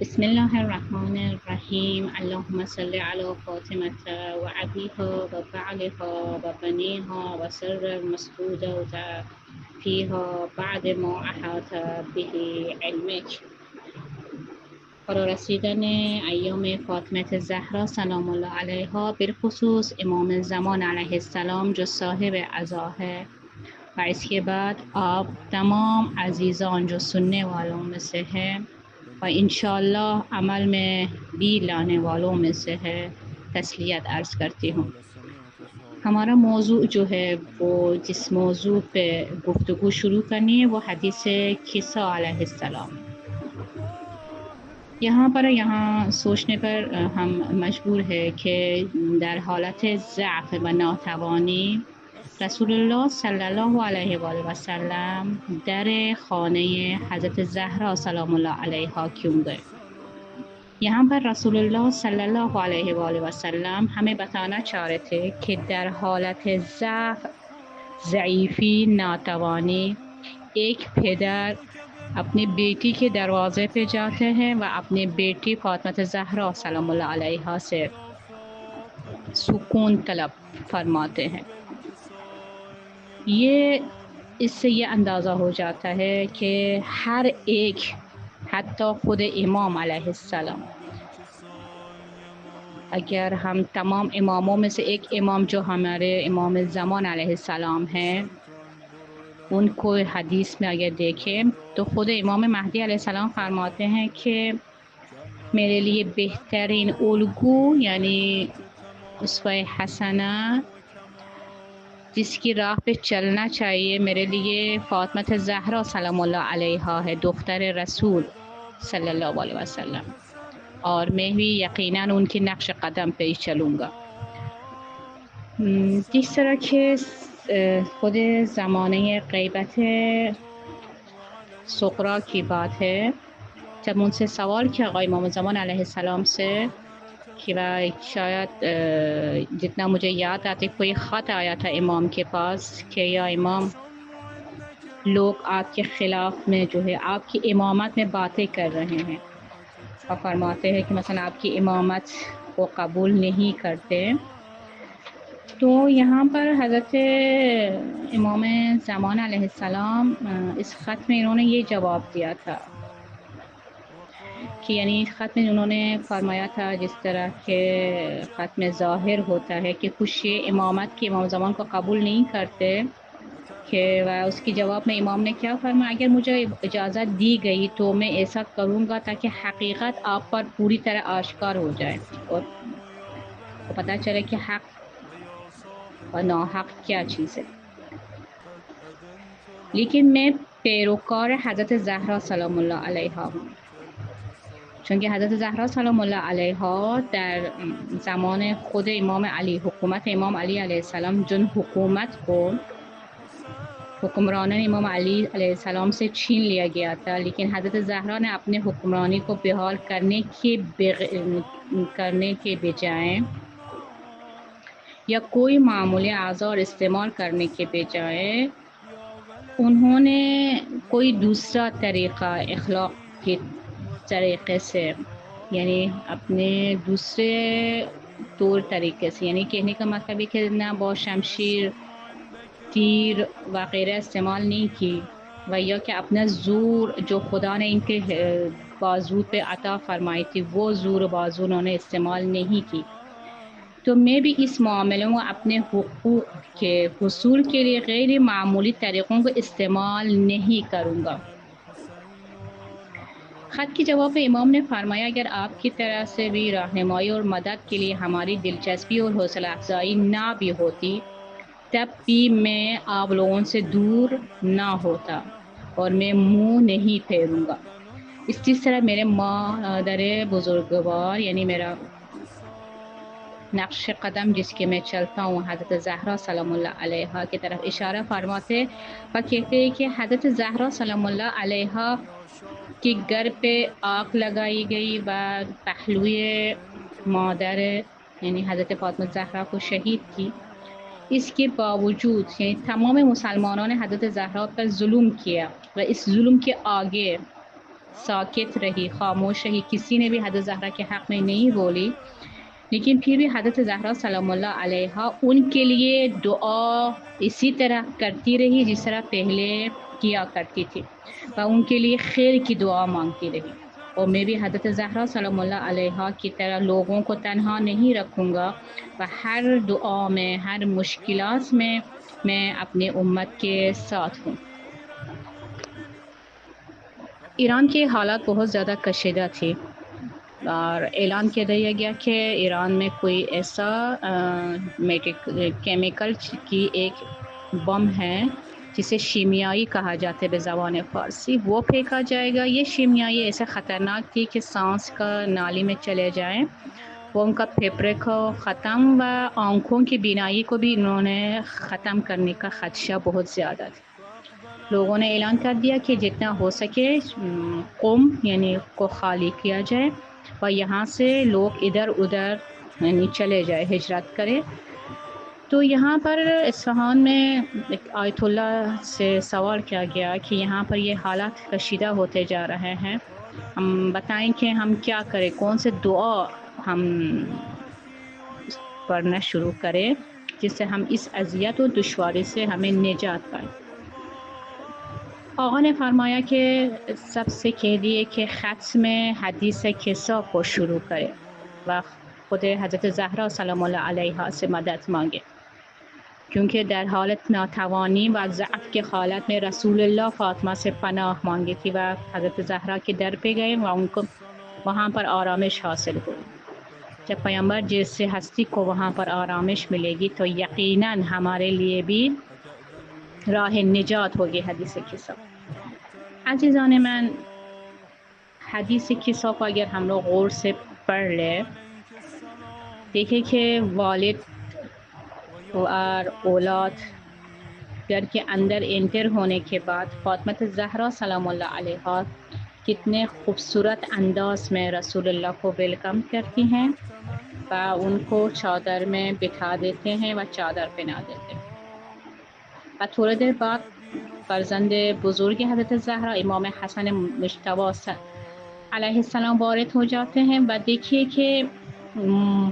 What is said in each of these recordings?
بسم الله الرحمن الرحیم. اللهم صل علی فاطمة و ابیها و بعلها و بنیها و سر المسعودة فیها بعد ما احاط به علمک. فرا رسیدن ایام فاطمه زهرا سلام الله علیها، بالخصوص امام زمان علیه السلام جو صاحب ازاهه، و اس کے بعد آپ تمام عزیزان جو سننے والوں میں سے ہیں اور انشاءاللہ عمل میں بھی لانے والوں میں سے ہے، تسلیت عرض کرتی ہوں۔ ہمارا موضوع جو ہے وہ جس موضوع پہ گفتگو شروع کرنی ہے وہ حدیث کسا علیہ السلام۔ یہاں سوچنے پر ہم مجبور ہے کہ در حالت ضعف و ناتوانی رسول اللہ صلی اللہ علیہ وآلہ وسلم در خانه حضرت زهرا سلام الله علیها کیوں گئے؟ یہاں پر رسول اللہ صلی اللہ علیہ وآلہ وسلم ہمیں بتانا چاہ رہے تھے کہ در حالت ضعف، ضعیفی، ناتوانی ایک پدر اپنی بیٹی کے دروازے پہ جاتے ہیں و اپنی بیٹی فاطمہ زہرا سلام اللہ علیہا سے سکون طلب فرماتے ہیں۔ اس سے یہ اندازہ ہو جاتا ہے کہ ہر ایک، حتی خود امام علیہ السلام، اگر ہم تمام اماموں میں سے ایک امام جو ہمارے امام زمان علیہ السلام ہیں ان کو حدیث میں اگر دیکھیں تو خود امام مہدی علیہ السلام فرماتے ہیں کہ میرے لیے بہترین الگو یعنی اسوہ حسنہ جس کی راہ پہ چلنا چاہیے میرے لیے فاطمہ زہرا سلام اللہ علیہا ہے، دختر رسول صلی اللہ علیہ وسلم، اور میں بھی یقیناً ان کے نقش قدم پہ ہی چلوں گا۔ جس طرح کہ خود زمانه غیبت سغرا کی بات ہے، جب ان سے سوال کیا آقا امام زمان علیہ السلام سے کہ شاید جتنا مجھے یاد آتے کوئی خط آیا تھا امام کے پاس کہ یا امام لوگ آپ کے خلاف میں جو ہے آپ کی امامت میں باتیں کر رہے ہیں اور فرماتے ہیں کہ مثلا آپ کی امامت کو قبول نہیں کرتے، تو یہاں پر حضرت امام زمان علیہ السلام اس خط میں انہوں نے یہ جواب دیا تھا کہ یعنی خط میں انہوں نے فرمایا تھا جس طرح کہ خط میں ظاہر ہوتا ہے کہ کچھ امامت کے امام زمان کو قبول نہیں کرتے، کہ اس کی جواب میں امام نے کیا فرمایا، اگر مجھے اجازت دی گئی تو میں ایسا کروں گا تاکہ حقیقت آپ پر پوری طرح آشکار ہو جائے اور پتہ چلے کہ حق اور ناحق کیا چیز ہے۔ لیکن میں پیروکار حضرت زہرا سلام اللہ علیہا ہوں، چونکہ حضرت زہرا سلام اللہ علیہا در زمان خود امام علی، حکومت امام علی علیہ السلام، جن حکومت کو حکمرانان امام علی علیہ السلام سے چھین لیا گیا تھا، لیکن حضرت زہرا نے اپنے حکمرانی کو بحال کرنے کے بجائے یا کوئی معمولی اعذار استعمال کرنے کے بجائے انہوں نے کوئی دوسرا طریقہ اخلاق کے طریقے سے، یعنی اپنے دوسرے طور طریقے سے، یعنی کہنے کا مطلب ہے کہ نہ با شمشیر، تیر وغیرہ استعمال نہیں کی، و یا کہ اپنا زور جو خدا نے ان کے بازو پہ عطا فرمائی تھی وہ زور بازو انہوں نے استعمال نہیں کی، تو میں بھی اس معاملے میں اپنے حقوق کے حصول کے لیے غیر معمولی طریقوں کو استعمال نہیں کروں گا۔ خط کے جواب میں امام نے فرمایا اگر آپ کی طرح سے بھی رہنمائی اور مدد کے لیے ہماری دلچسپی اور حوصلہ افزائی نہ بھی ہوتی تب بھی میں آپ لوگوں سے دور نہ ہوتا اور میں منہ نہیں پھیروں گا۔ اس طرح میرے مادر بزرگوار یعنی میرا نقش قدم جس کے میں چلتا ہوں حضرت زہرا سلام اللہ علیہا کی طرف اشارہ فرماتے و کہتے ہیں کہ حضرت زہرا سلام اللہ علیہا کے گھر پہ آگ لگائی گئی و پہلوی مادر یعنی حضرت فاطمہ زہرا کو شہید کی، اس کے باوجود یعنی تمام مسلمانوں نے حضرت زہرا پر ظلم کیا و اس ظلم کے آگے ساکت رہی، خاموش رہی، کسی نے بھی حضرت زہرا کے حق میں نہیں بولی، لیکن پھر بھی حضرت زہرا سلام اللہ علیہا ان کے لیے دعا اسی طرح کرتی رہی جس طرح پہلے کیا کرتی تھی، اور ان کے لیے خیر کی دعا مانگتی رہی۔ اور میں بھی حضرت زہرا سلام اللہ علیہا کی طرح لوگوں کو تنہا نہیں رکھوں گا، اور ہر دعا میں، ہر مشکلات میں اپنے امت کے ساتھ ہوں۔ ایران کے حالات بہت زیادہ کشیدہ تھے، اور اعلان کیا گیا کہ ایران میں کوئی ایسا کیمیکل کی ایک بم ہے جسے شیمیائی کہا جاتا ہے بزبان فارسی، وہ پھینکا جائے گا۔ یہ شیمیائی ایسے خطرناک تھی کہ سانس کا نالی میں چلے جائیں، وہ ان کا پھیپھڑے کو ختم و آنکھوں کی بینائی کو بھی انہوں نے ختم کرنے کا خدشہ بہت زیادہ تھا۔ لوگوں نے اعلان کر دیا کہ جتنا ہو سکے قم یعنی کو خالی کیا جائے اور یہاں سے لوگ ادھر ادھر یعنی چلے جائے، ہجرت کرے۔ تو یہاں پر اصفہان میں ایک آیت اللہ سے سوال کیا گیا کہ یہاں پر یہ حالات کشیدہ ہوتے جا رہے ہیں، ہم بتائیں کہ ہم کیا کریں، کون سے دعا ہم پڑھنا شروع کریں جس سے ہم اس اذیت و دشواری سے ہمیں نجات پائیں۔ آقا نے فرمایا کہ سب سے کہہ دیے کہ خط میں حدیث قصہ کو شروع کرے و خود حضرت زہرا سلام اللہ علیہا سے مدد مانگے، کیونکہ در حالت ناتوانی و ضعف کے حالت میں رسول اللہ فاطمہ سے پناہ مانگی تھی و حضرت زہرا کے در پہ گئے و ان کو وہاں پر آرامش حاصل ہوئی۔ جب پیغمبر جیسے ہستی کو وہاں پر آرامش ملے گی تو یقیناً ہمارے لیے بھی راہ نجات ہوگی۔ حدیث قصہ عزیزان من، حدیث قصہ کو اگر ہم لوگ غور سے پڑھ لیں، دیکھیں کہ والد اور اولاد گھر کے اندر انٹر ہونے کے بعد فاطمہ زہرا سلام اللہ علیہا کتنے خوبصورت انداز میں رسول اللہ کو ویلکم کرتی ہیں و ان کو چادر میں بٹھا دیتے ہیں و چادر پہنا دیتے ہیں۔ و تھوڑی دیر بعد فرزند بزرگ حضرت زہرا امام حسن مجتبی علیہ السلام وارد ہو جاتے ہیں و دیکھیے کہ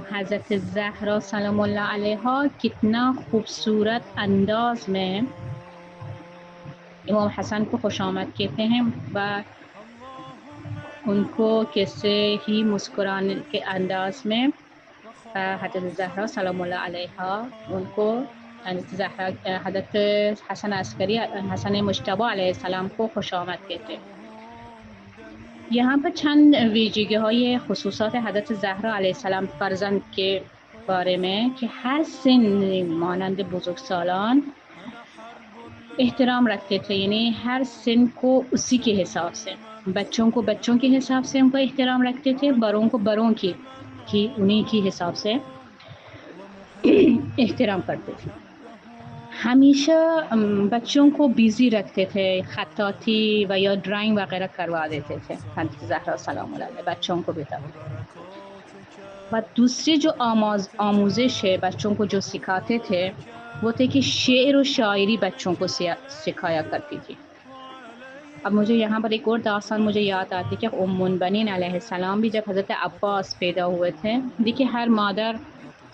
حضرت زہرا سلام اللہ علیہا کتنا خوبصورت انداز میں امام حسن کو خوش آمد کہتے ہیں و ان کو کیسے ہی مسکرانے کے انداز میں حضرت زہرا سلام اللہ علیہا ان کو حضرت حسن عسکری حسن مجتبی علیہ السلام کو خوش آمد کہتے ہیں۔ یہاں پر چند ویژگی‌های خصوصات حضرت زہرا علیہ السلام فرزند کے بارے میں کہ ہر سن مانند بزرگسالان احترام رکھتے تھے، یعنی ہر سن کو اسی کے حساب سے، بچوں کو بچوں کے حساب سے ان کا احترام رکھتے تھے، بڑوں کو بڑوں کی انہی کی حساب سے احترام کرتے تھے۔ ہمیشہ بچوں کو بیزی رکھتے تھے، خطاطی و یا ڈرائنگ وغیرہ کروا دیتے تھے حضرت زہرا سلام اللہ علیہ بچوں کو بھی تب۔ و دوسری جو آموزش ہے بچوں کو جو سکھاتے تھے وہ تھے کہ شعر و شاعری بچوں کو سکھایا کرتی تھی۔ اب مجھے یہاں پر ایک اور داستان مجھے یاد آتی کہ ام المؤمنین علیہ السلام بھی جب حضرت عباس پیدا ہوئے تھے، دیکھیے ہر مادر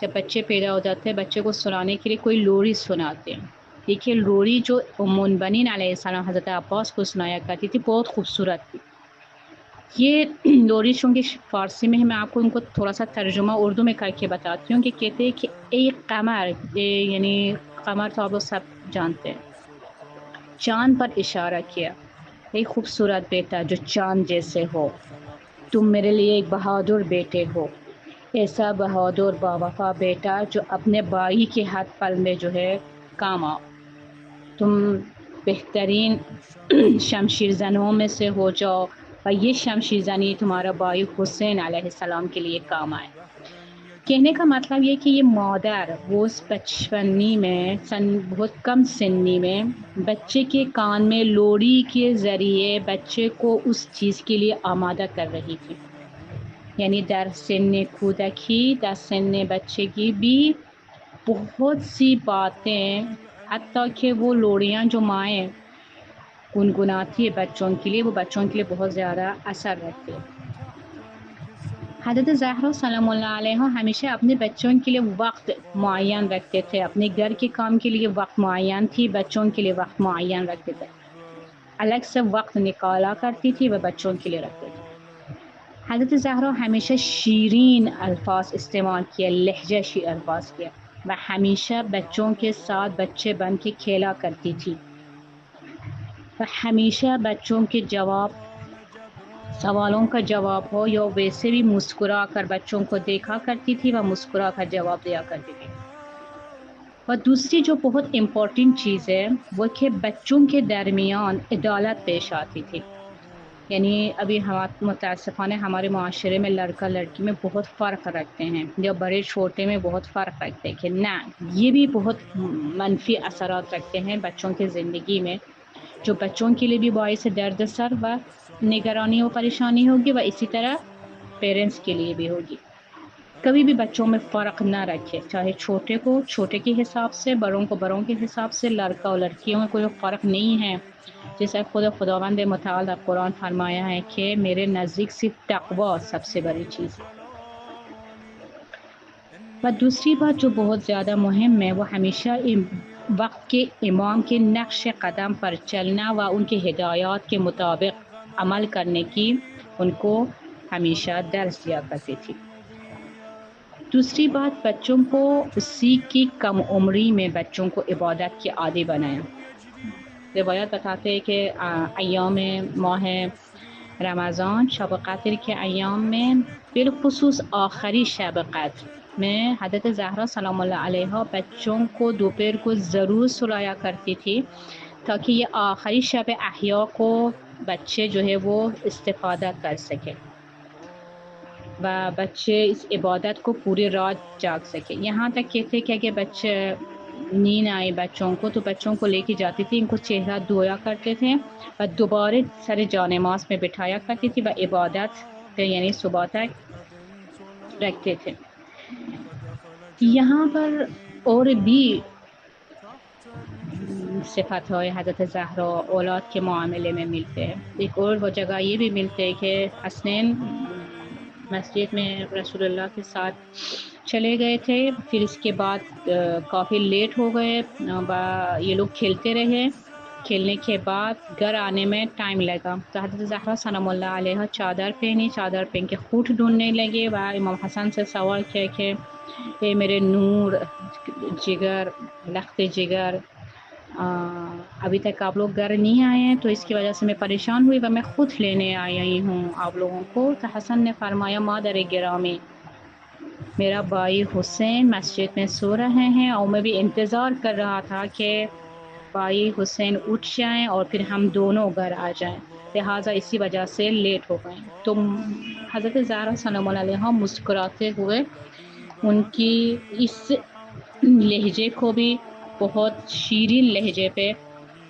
جب بچے پیدا ہو جاتے ہیں بچے کو سنانے کے لیے کوئی لوری سناتے ہیں۔ دیکھیے لوری جو ام المؤمنین علیہ السلام حضرت عباس کو سنایا کرتی تھی بہت خوبصورت تھی۔ یہ لوری چونکہ فارسی میں ہے، میں آپ کو ان کو تھوڑا سا ترجمہ اردو میں کر کے بتاتی ہوں کہ کہتے ہیں کہ ایک قمر، یعنی قمر تو آپ لوگ سب جانتے ہیں، چاند پر اشارہ کیا، ایک خوبصورت بیٹا جو چاند جیسے ہو، تم میرے لیے ایک بہادر بیٹے ہو، ایسا بہادر باوفا بیٹا جو اپنے بھائی کے ہاتھ پل میں جو ہے کام آؤ، تم بہترین شمشیر زنوں میں سے ہو جاؤ اور یہ شمشیر زنی تمہارا بھائی حسین علیہ السلام کے لیے کام آئے۔ کہنے کا مطلب یہ کہ یہ مادر وہ اس بچپنی میں بہت کم سنی میں بچے کے کان میں لوری کے ذریعے بچے کو اس چیز کے لیے آمادہ کر رہی تھی، یعنی در سن کودکی در سن بچے کی بھی بہت سی باتیں، حتیٰ کہ وہ لوریاں جو مائیں گنگناتی ہے بچوں کے لیے، وہ بچوں کے لیے بہت زیادہ اثر رکھتی ہے۔ حضرت زہرا سلام اللہ علیہ ہمیشہ اپنے بچوں کے لیے وقت معین رکھتے تھے، اپنے گھر کے کام کے لیے وقت معین تھی، بچوں کے لیے وقت معین رکھتے تھے، الگ سے وقت نکالا کرتی تھی، وہ بچوں کے لیے رکھتے تھے۔ حضرت زہرا ہمیشہ شیرین الفاظ استعمال کیے، لہجہ الفاظ کیے، وہ ہمیشہ بچوں کے ساتھ بچے بن کے کھیلا کرتی تھی، وہ ہمیشہ بچوں کے سوالوں کا جواب ہو یا ویسے بھی مسکرا کر بچوں کو دیکھا کرتی تھی، وہ مسکرا کر جواب دیا کرتی تھی۔ اور دوسری جو بہت امپورٹنٹ چیز ہے وہ کہ بچوں کے درمیان عدالت پیش آتی تھی، یعنی ابھی ہم متاسفانہ ہمارے معاشرے میں لڑکا لڑکی میں بہت فرق رکھتے ہیں، یا بڑے چھوٹے میں بہت فرق رکھتے ہیں، کہ نہ یہ بھی بہت منفی اثرات رکھتے ہیں بچوں کی زندگی میں، جو بچوں کے لیے بھی باعث درد سر و نگرانی و پریشانی ہوگی، و اسی طرح پیرنٹس کے لیے بھی ہوگی۔ کبھی بھی بچوں میں فرق نہ رکھے، چاہے چھوٹے کو چھوٹے کے حساب سے، بڑوں کو بڑوں کے حساب سے، لڑکا اور لڑکیوں میں کوئی فرق نہیں ہے۔ جیسا خداوند متعال قرآن فرمایا ہے کہ میرے نزدیک صرف تقوی سب سے بڑی چیز ہے۔ و دوسری بات جو بہت زیادہ مہم ہے، وہ ہمیشہ وقت کے امام کے نقش قدم پر چلنا و ان کے ہدایات کے مطابق عمل کرنے کی ان کو ہمیشہ درس دیا کرتی تھی۔ دوسری بات، بچوں کو اسی کی کم عمری میں بچوں کو عبادت کے عادی بنایا۔ روایت بتاتے ہیں کہ ایام ماہ رمضان، شب قدر کے ایام میں، بالخصوص آخری شب قدر میں، حضرت زہرا سلام اللہ علیہ بچوں کو دوپہر کو ضرور سلایا کرتی تھی، تاکہ یہ آخری شب احیا کو بچے جو ہے وہ استفادہ کر سکیں و بچے اس عبادت کو پوری رات جاگ سکیں۔ یہاں تک کہتے کہ اگر بچے نیند آئے بچوں کو تو بچوں کو لے کے جاتی تھی، ان کو چہرہ دھویا کرتے تھے اور دوبارہ سر جانماز میں بٹھایا کرتی تھی و عبادت پہ یعنی صبح تک رکھتے تھے۔ یہاں پر اور بھی صفات ہے حضرت زہرا اولاد کے معاملے میں ملتے ہیں۔ ایک اور وہ جگہ یہ بھی ملتے ہیں کہ حسنین مسجد میں رسول اللہ کے ساتھ چلے گئے تھے، پھر اس کے بعد کافی لیٹ ہو گئے، یہ لوگ کھیلتے رہے، کھیلنے کے بعد گھر آنے میں ٹائم لگا، تو حضرت زہرا سلام اللہ علیہ چادر پہنی، چادر پہن کے خوٹ ڈھونڈنے لگے و امام حسن سے سوال کیا کہ اے میرے نور جگر لخت جگر، ابھی تک آپ لوگ گھر نہیں آئے ہیں، تو اس کی وجہ سے میں پریشان ہوئی و میں خود لینے آئی ہوں آپ لوگوں کو۔ تو حسن نے فرمایا مادر گرامی، میرا بھائی حسین مسجد میں سو رہے ہیں اور میں بھی انتظار کر رہا تھا کہ بھائی حسین اٹھ جائیں اور پھر ہم دونوں گھر آ جائیں، لہٰذا اسی وجہ سے لیٹ ہو گئے۔ تو حضرت زہرا سلام اللہ علیہ مسکراتے ہوئے ان کی اس لہجے کو بھی بہت شیرین لہجے پہ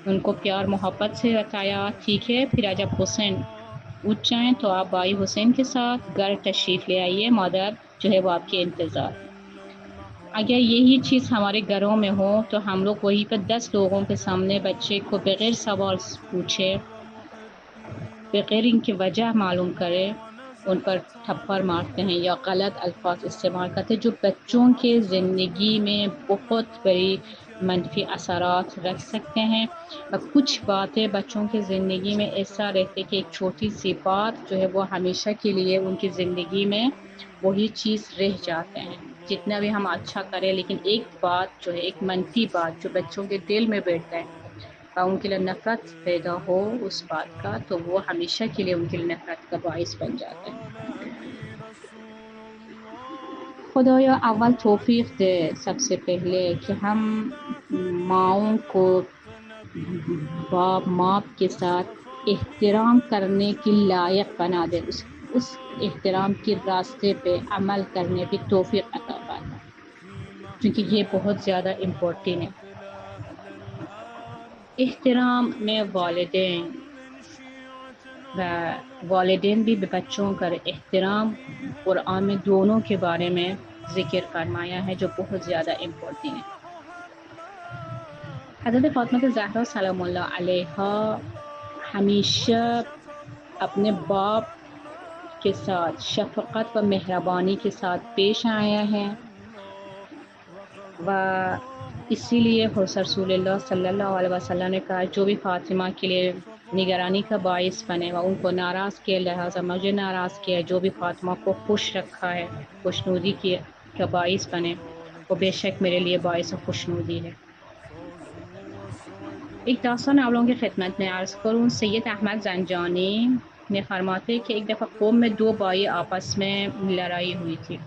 ان کو پیار محبت سے بتایا، ٹھیک ہے پھر جب حسین اٹھ جائیں تو آپ بھائی حسین کے ساتھ گھر تشریف لے آئیے، مادر جو ہے وہ آپ کے انتظار۔ اگر یہی چیز ہمارے گھروں میں ہو تو ہم لوگ وہی پہ 10 لوگوں کے سامنے بچے کو بغیر سوال پوچھے، بغیر ان کی وجہ معلوم کرے، ان پر تھپڑ مارتے ہیں یا غلط الفاظ استعمال کرتے ہیں، جو بچوں کے زندگی میں بہت بڑی منفی اثرات رکھ سکتے ہیں۔ اور کچھ باتیں بچوں کی زندگی میں ایسا رہتے کہ ایک چھوٹی سی بات جو ہے وہ ہمیشہ کے لیے ان کی زندگی میں وہی چیز رہ جاتے ہیں، جتنا بھی ہم اچھا کریں لیکن ایک بات جو ہے، ایک منفی بات جو بچوں کے دل میں بیٹھتا ہے اور ان کے لیے نفرت پیدا ہو اس بات کا، تو وہ ہمیشہ کے لیے ان کے لیے نفرت کا باعث بن جاتا ہے۔ خدایا اول توفیق دے سب سے پہلے کہ ہم ماؤں کو باپ ماں کے ساتھ احترام کرنے کی لائق بنا دے، اس احترام کے راستے پہ عمل کرنے کی توفیق عطا فرما، کیونکہ یہ بہت زیادہ امپورٹنٹ ہے۔ احترام میں والدین بھی بچوں کا احترام قرآن میں دونوں کے بارے میں ذکر فرمایا ہے، جو بہت زیادہ امپورٹنٹ ہے۔ حضرت فاطمہ زہرا سلام اللہ علیہ ہمیشہ اپنے باپ کے ساتھ شفقت و مہربانی کے ساتھ پیش آیا ہے، و اسی لیے حضرت رسول اللہ صلی اللہ علیہ وسلم نے کہا جو بھی فاطمہ کے لیے نگرانی کا باعث بنے و ان کو ناراض کیا، لہٰذا مجھے ناراض کیا، جو بھی فاطمہ کو خوش رکھا ہے، خوشنودی کا باعث بنے، وہ بے شک میرے لیے باعث خوشنودی ہے۔ ایک داستان آپ لوگوں کی خدمت میں عرض کروں، سید احمد زنجانی نے فرماتے کہ ایک دفعہ قوم میں دو بھائی آپس میں لڑائی ہوئی تھی،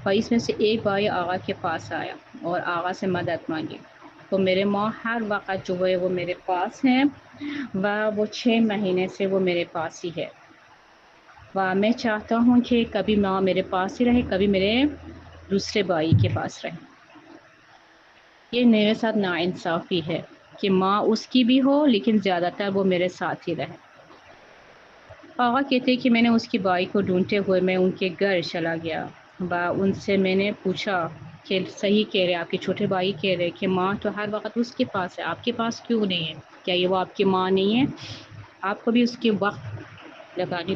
اور اس میں سے ایک بھائی آقا کے پاس آیا اور آقا سے مدد مانگی، تو میرے ماں ہر وقت جو ہے وہ میرے پاس ہیں، وہ 6 مہینے سے وہ میرے پاس ہی ہے، و میں چاہتا ہوں کہ کبھی ماں میرے پاس ہی رہے، کبھی میرے دوسرے بھائی کے پاس رہے۔ یہ میرے ساتھ ناانصافی ہے کہ ماں اس کی بھی ہو لیکن زیادہ تر وہ میرے ساتھ ہی رہے۔ آقا کہتے کہ میں نے اس کی بھائی کو ڈھونڈتے ہوئے میں ان کے گھر چلا گیا، ان سے میں نے پوچھا کہ صحیح کہہ رہے، آپ کے چھوٹے بھائی کہہ رہے کہ ماں تو ہر وقت اس کے پاس ہے، آپ کے پاس کیوں نہیں ہے؟ کیا یہ وہ آپ کی ماں نہیں ہے؟ آپ کو بھی اس کے وقت لگانی